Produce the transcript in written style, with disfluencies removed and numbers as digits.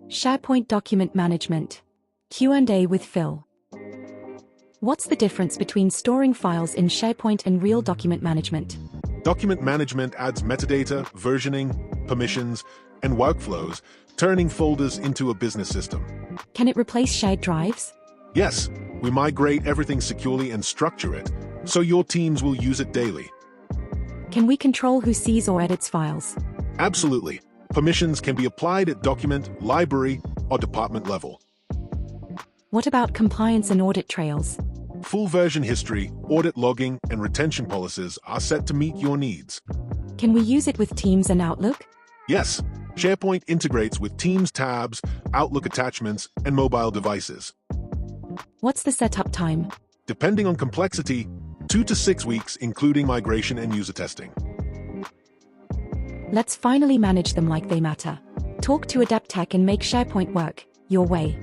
SharePoint Document Management. Q&A with Phil. What's the difference between storing files in SharePoint and real document management? Document management adds metadata, versioning, permissions, and workflows, turning folders into a business system. Can it replace shared drives? Yes, we migrate everything securely and structure it, so your teams will use it daily. Can we control who sees or edits files? Absolutely. Permissions can be applied at document, library, or department level. What about compliance and audit trails? Full version history, audit logging, and retention policies are set to meet your needs. Can we use it with Teams and Outlook? Yes, SharePoint integrates with Teams tabs, Outlook attachments, and mobile devices. What's the setup time? Depending on complexity, 2 to 6 weeks, including migration and user testing. Let's finally manage them like they matter. Talk to Adepteq and make SharePoint work your way.